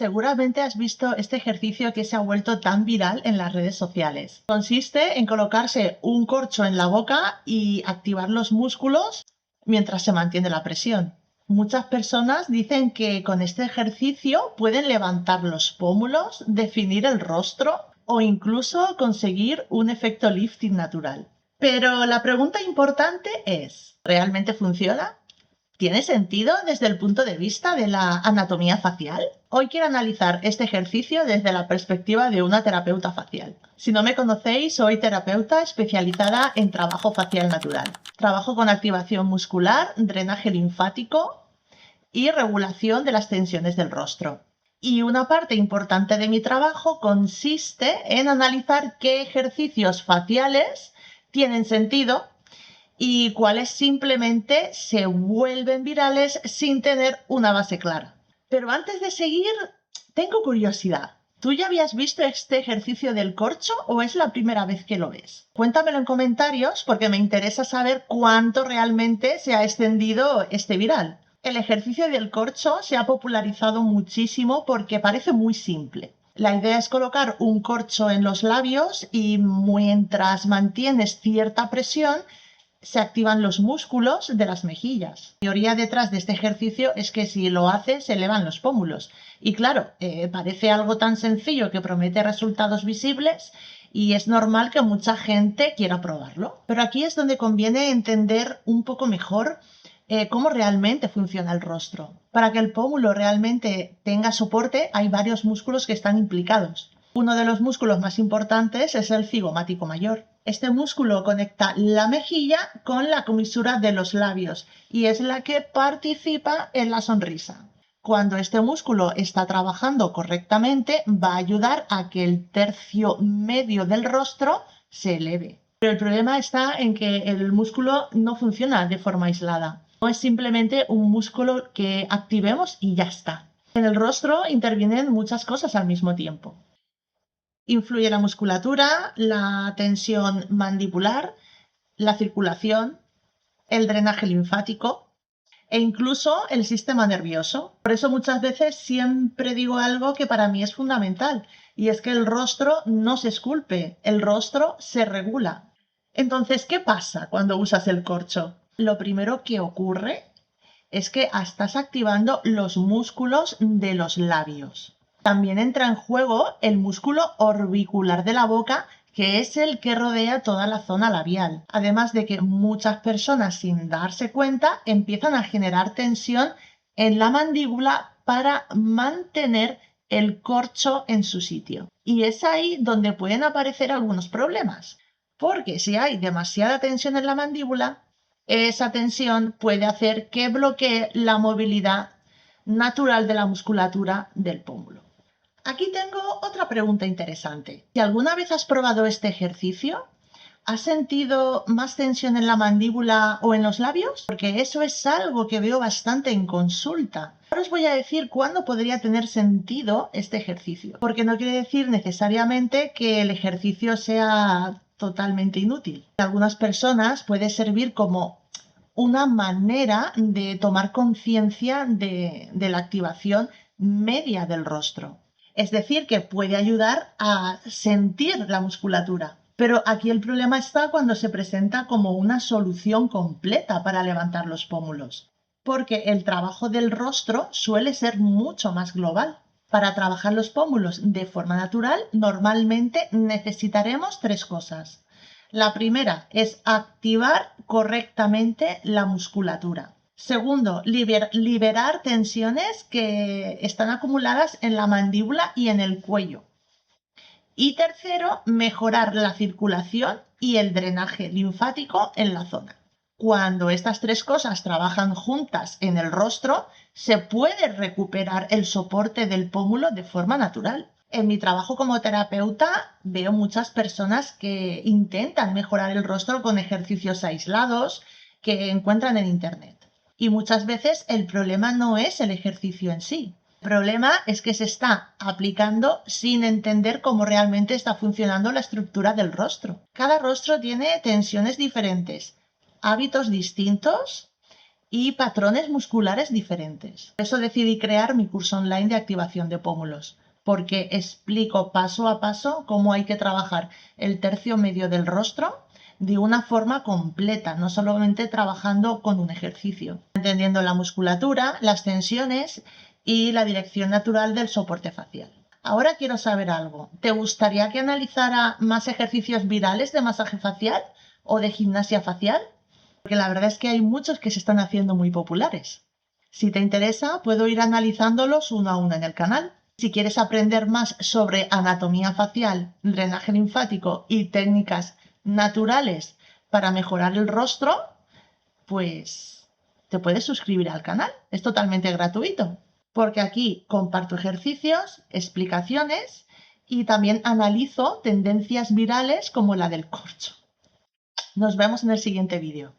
Seguramente has visto este ejercicio que se ha vuelto tan viral en las redes sociales. Consiste en colocarse un corcho en la boca y activar los músculos mientras se mantiene la presión. Muchas personas dicen que con este ejercicio pueden levantar los pómulos, definir el rostro o incluso conseguir un efecto lifting natural. Pero la pregunta importante es, ¿realmente funciona? ¿Tiene sentido desde el punto de vista de la anatomía facial? Hoy quiero analizar este ejercicio desde la perspectiva de una terapeuta facial. Si no me conocéis, soy terapeuta especializada en trabajo facial natural. Trabajo con activación muscular, drenaje linfático y regulación de las tensiones del rostro. Y una parte importante de mi trabajo consiste en analizar qué ejercicios faciales tienen sentido y cuáles simplemente se vuelven virales sin tener una base clara. Pero antes de seguir, tengo curiosidad. ¿Tú ya habías visto este ejercicio del corcho o es la primera vez que lo ves? Cuéntamelo en comentarios porque me interesa saber cuánto realmente se ha extendido este viral. El ejercicio del corcho se ha popularizado muchísimo porque parece muy simple. La idea es colocar un corcho en los labios y mientras mantienes cierta presión, se activan los músculos de las mejillas. La teoría detrás de este ejercicio es que si lo haces se elevan los pómulos. Y claro, parece algo tan sencillo que promete resultados visibles y es normal que mucha gente quiera probarlo. Pero aquí es donde conviene entender un poco mejor cómo realmente funciona el rostro. Para que el pómulo realmente tenga soporte hay varios músculos que están implicados. Uno de los músculos más importantes es el cigomático mayor. Este músculo conecta la mejilla con la comisura de los labios y es la que participa en la sonrisa. Cuando este músculo está trabajando correctamente, va a ayudar a que el tercio medio del rostro se eleve. Pero el problema está en que el músculo no funciona de forma aislada. No es simplemente un músculo que activemos y ya está. En el rostro intervienen muchas cosas al mismo tiempo. Influye la musculatura, la tensión mandibular, la circulación, el drenaje linfático e incluso el sistema nervioso. Por eso muchas veces siempre digo algo que para mí es fundamental y es que el rostro no se esculpe, el rostro se regula. Entonces, ¿qué pasa cuando usas el corcho? Lo primero que ocurre es que estás activando los músculos de los labios. También entra en juego el músculo orbicular de la boca, que es el que rodea toda la zona labial. Además de que muchas personas, sin darse cuenta, empiezan a generar tensión en la mandíbula para mantener el corcho en su sitio. Y es ahí donde pueden aparecer algunos problemas. Porque si hay demasiada tensión en la mandíbula, esa tensión puede hacer que bloquee la movilidad natural de la musculatura del pómulo. Aquí tengo otra pregunta interesante. Si alguna vez has probado este ejercicio, ¿has sentido más tensión en la mandíbula o en los labios? Porque eso es algo que veo bastante en consulta. Ahora os voy a decir cuándo podría tener sentido este ejercicio, porque no quiere decir necesariamente que el ejercicio sea totalmente inútil. Para algunas personas puede servir como una manera de tomar conciencia de la activación media del rostro. Es decir, que puede ayudar a sentir la musculatura. Pero aquí el problema está cuando se presenta como una solución completa para levantar los pómulos, porque el trabajo del rostro suele ser mucho más global. Para trabajar los pómulos de forma natural, normalmente necesitaremos tres cosas. La primera es activar correctamente la musculatura. Segundo, liberar tensiones que están acumuladas en la mandíbula y en el cuello. Y tercero, mejorar la circulación y el drenaje linfático en la zona. Cuando estas tres cosas trabajan juntas en el rostro, se puede recuperar el soporte del pómulo de forma natural. En mi trabajo como terapeuta veo muchas personas que intentan mejorar el rostro con ejercicios aislados que encuentran en internet. Y muchas veces el problema no es el ejercicio en sí. El problema es que se está aplicando sin entender cómo realmente está funcionando la estructura del rostro. Cada rostro tiene tensiones diferentes, hábitos distintos y patrones musculares diferentes. Por eso decidí crear mi curso online de activación de pómulos, porque explico paso a paso cómo hay que trabajar el tercio medio del rostro de una forma completa, no solamente trabajando con un ejercicio, entendiendo la musculatura, las tensiones y la dirección natural del soporte facial. Ahora quiero saber algo. ¿Te gustaría que analizara más ejercicios virales de masaje facial o de gimnasia facial? Porque la verdad es que hay muchos que se están haciendo muy populares. Si te interesa, puedo ir analizándolos uno a uno en el canal. Si quieres aprender más sobre anatomía facial, drenaje linfático y técnicas naturales para mejorar el rostro, pues te puedes suscribir al canal. Es totalmente gratuito, porque aquí comparto ejercicios, explicaciones y también analizo tendencias virales como la del corcho. Nos vemos en el siguiente vídeo.